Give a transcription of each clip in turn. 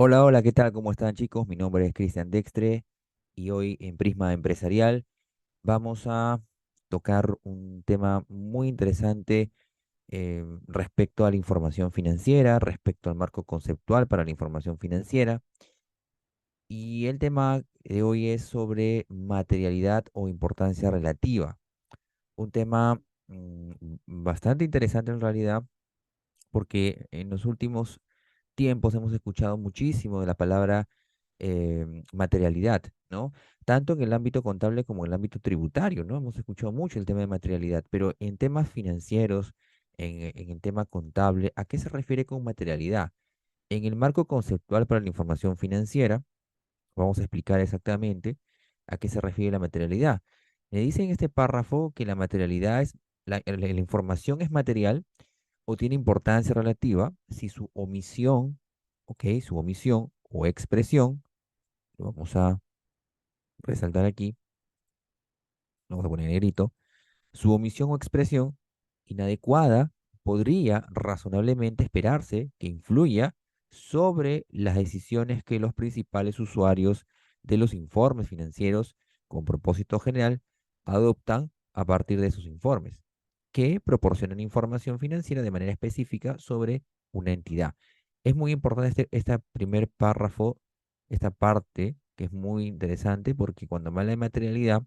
Hola, hola, ¿qué tal? ¿Cómo están, chicos? Mi nombre es Cristian Dextre y hoy en Prisma Empresarial vamos a tocar un tema muy interesante respecto a la información financiera, respecto al marco conceptual para la información financiera. Y el tema de hoy es sobre materialidad o importancia relativa. Un tema bastante interesante en realidad porque en los últimos tiempos hemos escuchado muchísimo de la palabra materialidad, ¿no? Tanto en el ámbito contable como en el ámbito tributario, ¿no? Hemos escuchado mucho el tema de materialidad, pero en temas financieros, en el tema contable, ¿a qué se refiere con materialidad? En el marco conceptual para la información financiera, vamos a explicar exactamente a qué se refiere la materialidad. Me dice en este párrafo que la materialidad es, la información es material o tiene importancia relativa si su omisión, ok, su omisión o expresión, lo vamos a resaltar aquí, vamos a poner en negrito, su omisión o expresión inadecuada podría razonablemente esperarse que influya sobre las decisiones que los principales usuarios de los informes financieros con propósito general adoptan a partir de sus informes, que proporcionan información financiera de manera específica sobre una entidad. Es muy importante este primer párrafo, esta parte que es muy interesante porque cuando me habla de materialidad,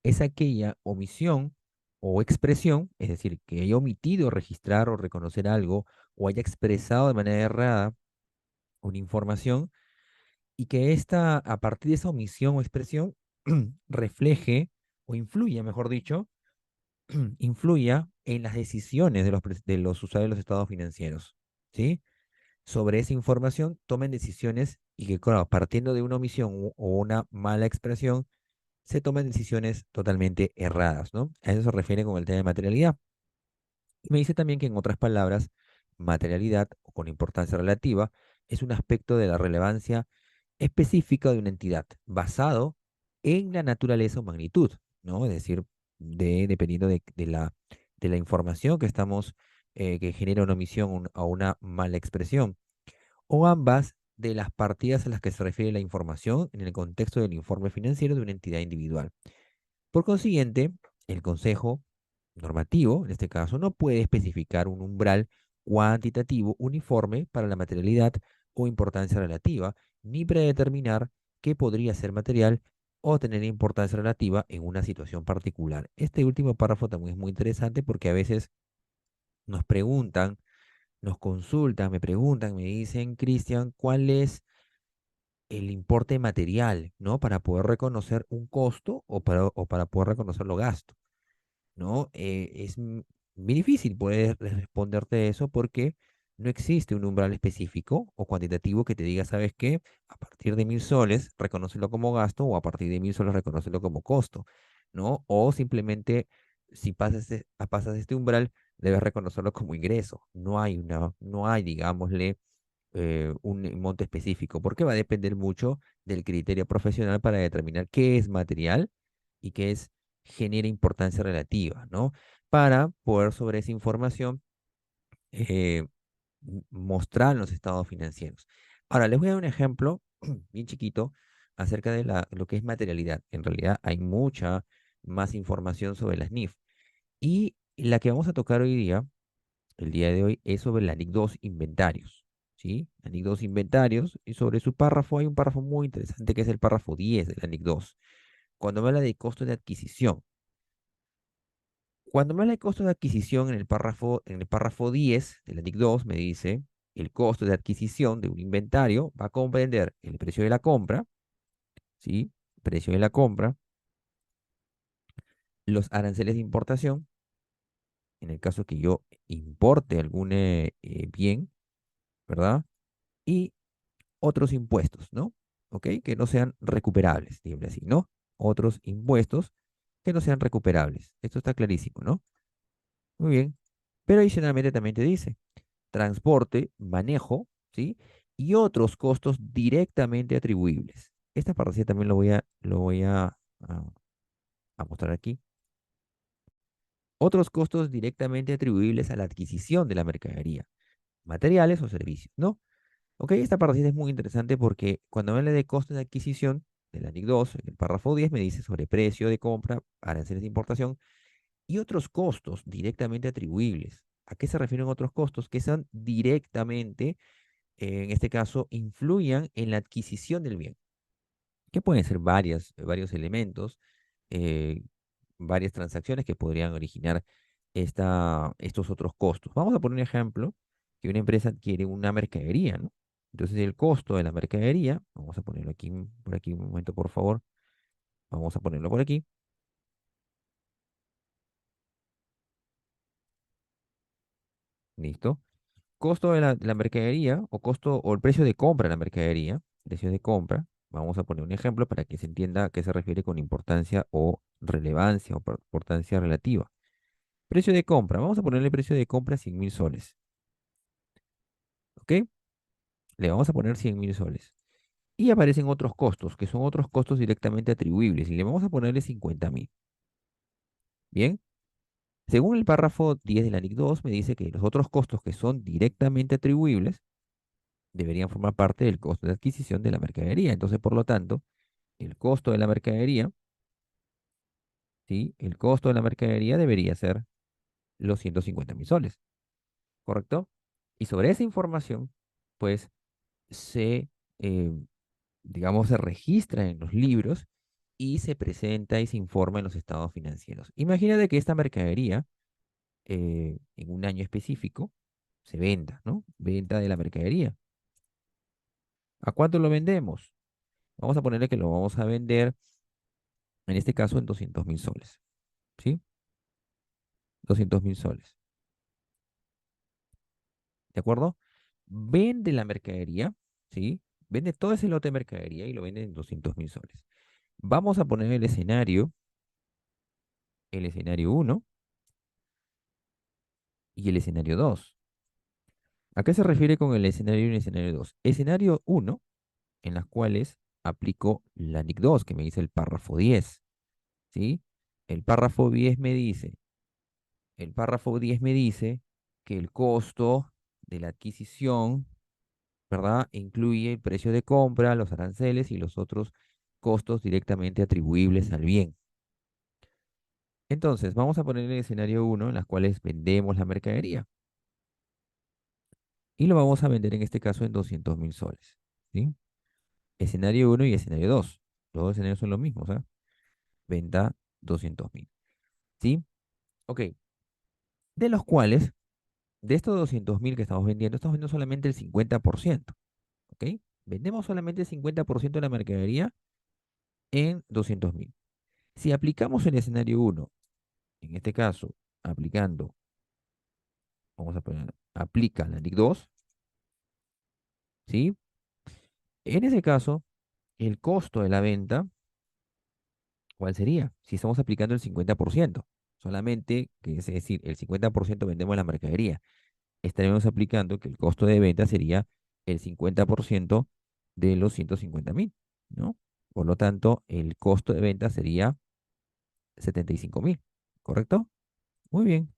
es aquella omisión o expresión, es decir, que haya omitido registrar o reconocer algo o haya expresado de manera errada una información y que ésta, a partir de esa omisión o expresión, refleje o influya, mejor dicho, influya en las decisiones de los usuarios de los estados financieros, ¿sí? Sobre esa información tomen decisiones y que, claro, partiendo de una omisión o una mala expresión, se toman decisiones totalmente erradas, ¿no? A eso se refiere con el tema de materialidad. Y me dice también que, en otras palabras, materialidad, o con importancia relativa, es un aspecto de la relevancia específica de una entidad, basado en la naturaleza o magnitud, ¿no? Es decir, dependiendo de la información que estamos, que genera una omisión o una mala expresión, o ambas de las partidas a las que se refiere la información en el contexto del informe financiero de una entidad individual. Por consiguiente, el Consejo normativo, en este caso, no puede especificar un umbral cuantitativo uniforme para la materialidad o importancia relativa, ni predeterminar qué podría ser material o tener importancia relativa en una situación particular. Este último párrafo también es muy interesante porque a veces nos preguntan, nos consultan, me preguntan, me dicen, Cristian, ¿cuál es el importe material, ¿no? Para poder reconocer un costo o para poder reconocer los gastos, ¿no? Muy difícil poder responderte eso porque no existe un umbral específico o cuantitativo que te diga, ¿sabes qué? A partir de 1.000 soles, reconócelo como gasto o a partir de 1.000 soles, reconócelo como costo, ¿no? O simplemente, si pasas este umbral, debes reconocerlo como ingreso. No hay, digámosle, un monto específico, porque va a depender mucho del criterio profesional para determinar qué es material y qué genera importancia relativa, ¿no? Para poder sobre esa información eh, mostrar los estados financieros. Ahora, les voy a dar un ejemplo bien chiquito acerca de lo que es materialidad. En realidad hay mucha más información sobre las NIF. Y la que vamos a tocar hoy día, el día de hoy, es sobre la NIC 2 inventarios. ¿Sí? La NIC 2 inventarios, y sobre su párrafo hay un párrafo muy interesante que es el párrafo 10 de la NIC 2, cuando me habla de costo de adquisición. Cuando me habla de costo de adquisición en el párrafo 10 de la NIC 2 me dice, el costo de adquisición de un inventario va a comprender el precio de la compra, ¿sí? Precio de la compra, los aranceles de importación, en el caso que yo importe algún bien, ¿verdad? Y otros impuestos, ¿no? ¿Ok? Que no sean recuperables, digámosle así, ¿no? Otros impuestos que no sean recuperables. Esto está clarísimo, ¿no? Muy bien. Pero adicionalmente también te dice transporte, manejo, ¿sí? Y otros costos directamente atribuibles. Esta parte también lo voy a mostrar aquí. Otros costos directamente atribuibles a la adquisición de la mercadería, materiales o servicios, ¿no? Ok, esta partecita es muy interesante porque cuando me habla de costo de adquisición del ANIC 2, en el párrafo 10 me dice sobre precio de compra, aranceles de importación y otros costos directamente atribuibles. ¿A qué se refieren otros costos? Que son directamente, en este caso, influyan en la adquisición del bien, que pueden ser varios elementos, eh, varias transacciones que podrían originar estos otros costos. Vamos a poner un ejemplo, que una empresa adquiere una mercadería, ¿no? Entonces el costo de la mercadería, vamos a ponerlo aquí, por aquí un momento, por favor, vamos a ponerlo por aquí, listo. Costo de la mercadería o costo o el precio de compra de la mercadería, precio de compra, vamos a poner un ejemplo para que se entienda a qué se refiere con importancia o relevancia o importancia relativa. Precio de compra, vamos a ponerle precio de compra 100.000 soles, ¿ok? Le vamos a poner 100.000 soles. Y aparecen otros costos, que son otros costos directamente atribuibles, y le vamos a ponerle 50.000. Bien, según el párrafo 10 del ANIC 2, me dice que los otros costos que son directamente atribuibles deberían formar parte del costo de adquisición de la mercadería. Entonces, por lo tanto, el costo de la mercadería, ¿sí? El costo de la mercadería debería ser los 150.000 soles, ¿correcto? Y sobre esa información, pues, se, eh, digamos, se registra en los libros y se presenta y se informa en los estados financieros. Imagínate que esta mercadería, en un año específico, se venda, ¿no? Venta de la mercadería. ¿A cuánto lo vendemos? Vamos a ponerle que lo vamos a vender, en este caso, en 200.000 soles, ¿sí? 200.000 soles, ¿de acuerdo? Vende la mercadería, ¿sí? Vende todo ese lote de mercadería y lo vende en 200.000 soles. Vamos a poner el escenario uno y el escenario 2. ¿A qué se refiere con el escenario 1 y el escenario 2? Escenario uno, en las cuales aplico la NIC 2, que me dice el párrafo 10, ¿sí? El párrafo 10 me dice, el párrafo 10 me dice que el costo de la adquisición, ¿verdad? Incluye el precio de compra, los aranceles y los otros costos directamente atribuibles al bien. Entonces, vamos a poner el escenario uno en las cuales vendemos la mercadería y lo vamos a vender en este caso en 200.000 soles, ¿sí? Escenario uno y escenario 2. Los dos escenarios son los mismos, ¿ah? Venta 200.000, ¿sí? Ok, de los cuales, de estos 200.000 que estamos vendiendo solamente el 50%, ¿ok? Vendemos solamente el 50% de la mercadería en 200.000. Si aplicamos el escenario uno, en este caso, aplicando, vamos a poner, aplica la NIC 2, ¿sí? En ese caso, el costo de la venta, ¿cuál sería? Si estamos aplicando el 50%, solamente, que es decir, el 50% vendemos la mercadería, estaremos aplicando que el costo de venta sería el 50% de los 150.000, ¿no? Por lo tanto, el costo de venta sería 75.000, ¿correcto? Muy bien.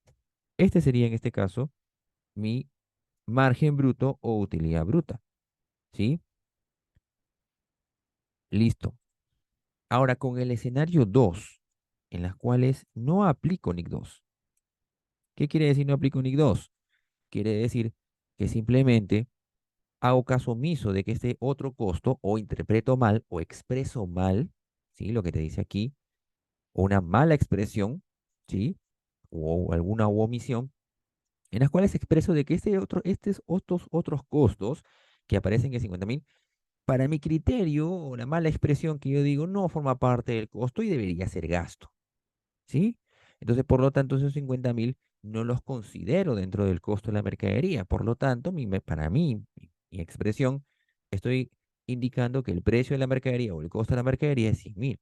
Este sería en este caso mi margen bruto o utilidad bruta, ¿sí? Listo. Ahora, con el escenario 2, en las cuales no aplico NIC 2. ¿Qué quiere decir no aplico NIC 2? Quiere decir que simplemente hago caso omiso de que este otro costo o interpreto mal o expreso mal, ¿sí? Lo que te dice aquí, o una mala expresión, ¿sí? O alguna omisión, en las cuales expreso de que estos otros costos que aparecen en 50.000, para mi criterio, o la mala expresión que yo digo, no forma parte del costo y debería ser gasto, ¿sí? Entonces, por lo tanto, esos 50.000 no los considero dentro del costo de la mercadería. Por lo tanto, para mí, mi expresión, estoy indicando que el precio de la mercadería o el costo de la mercadería es 100.000,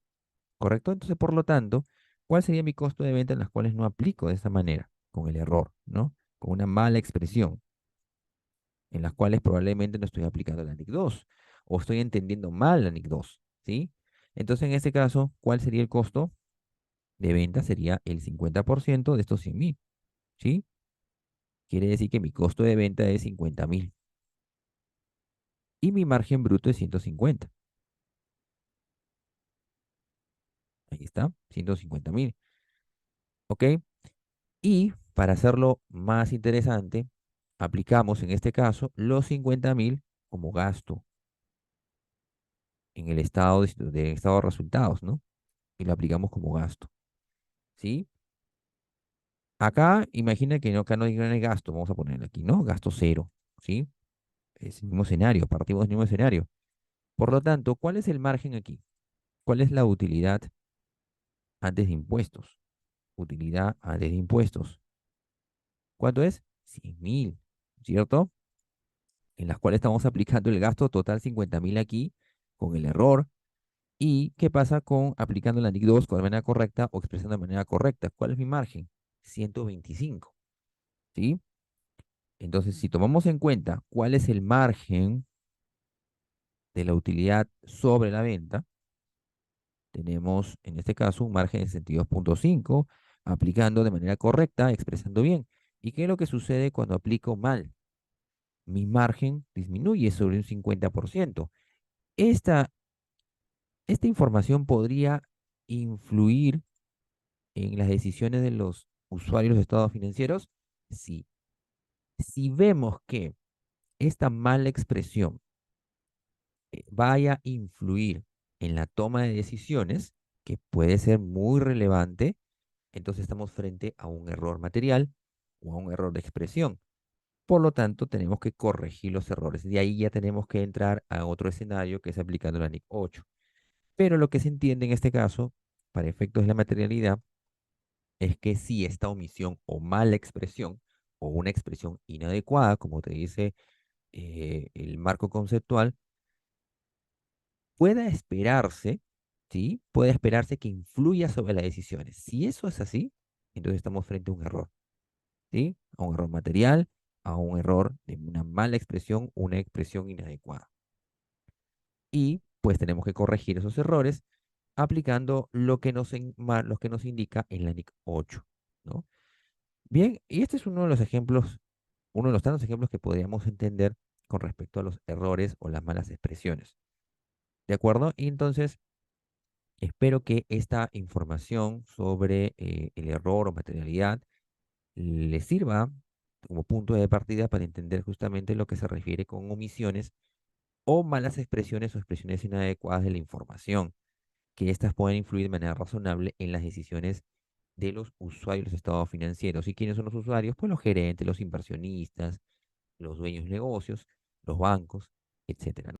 ¿correcto? Entonces, por lo tanto, ¿cuál sería mi costo de venta en las cuales no aplico de esta manera? Con el error, ¿no? Con una mala expresión, en las cuales probablemente no estoy aplicando la NIC 2 o estoy entendiendo mal la NIC 2, ¿sí? Entonces, en este caso, ¿cuál sería el costo de venta? Sería el 50% de estos 100.000, ¿sí? Quiere decir que mi costo de venta es 50.000. y mi margen bruto es 150. Ahí está, 150.000. ¿Ok? Y para hacerlo más interesante, aplicamos en este caso los 50.000 como gasto en el estado de estado de resultados, ¿no? Y lo aplicamos como gasto, ¿sí? Acá, imagina que no, acá no hay gasto, vamos a poner aquí, ¿no? Gasto cero, ¿sí? Es el mismo escenario, partimos del mismo escenario. Por lo tanto, ¿cuál es el margen aquí? ¿Cuál es la utilidad antes de impuestos? Utilidad antes de impuestos. ¿Cuánto es? 100.000, ¿cierto? En las cuales estamos aplicando el gasto total 50.000 aquí con el error. ¿Y qué pasa con aplicando la NIC 2 de manera correcta o expresando de manera correcta? ¿Cuál es mi margen? 125, ¿sí? Entonces, si tomamos en cuenta cuál es el margen de la utilidad sobre la venta, tenemos en este caso un margen de 62.5, aplicando de manera correcta, expresando bien. ¿Y qué es lo que sucede cuando aplico mal? Mi margen disminuye sobre un 50%. Esta, esta información podría influir en las decisiones de los usuarios de estados financieros. Sí. Si vemos que esta mala expresión vaya a influir en la toma de decisiones, que puede ser muy relevante, entonces estamos frente a un error material o a un error de expresión. Por lo tanto, tenemos que corregir los errores. De ahí ya tenemos que entrar a otro escenario que es aplicando la NIC 8. Pero lo que se entiende en este caso, para efectos de la materialidad, es que si esta omisión o mala expresión o una expresión inadecuada, como te dice el marco conceptual, pueda esperarse, ¿sí? Puede esperarse que influya sobre las decisiones. Si eso es así, entonces estamos frente a un error, ¿sí? A un error material, a un error de una mala expresión, una expresión inadecuada. Y pues tenemos que corregir esos errores aplicando lo que nos indica en la NIC 8, ¿no? Bien, y este es uno de los ejemplos, uno de los tantos ejemplos que podríamos entender con respecto a los errores o las malas expresiones. ¿De acuerdo? Y entonces, espero que esta información sobre el error o materialidad le sirva como punto de partida para entender justamente lo que se refiere con omisiones o malas expresiones o expresiones inadecuadas de la información, que éstas pueden influir de manera razonable en las decisiones de los usuarios de los estados financieros. ¿Y quiénes son los usuarios? Pues los gerentes, los inversionistas, los dueños de negocios, los bancos, etcétera.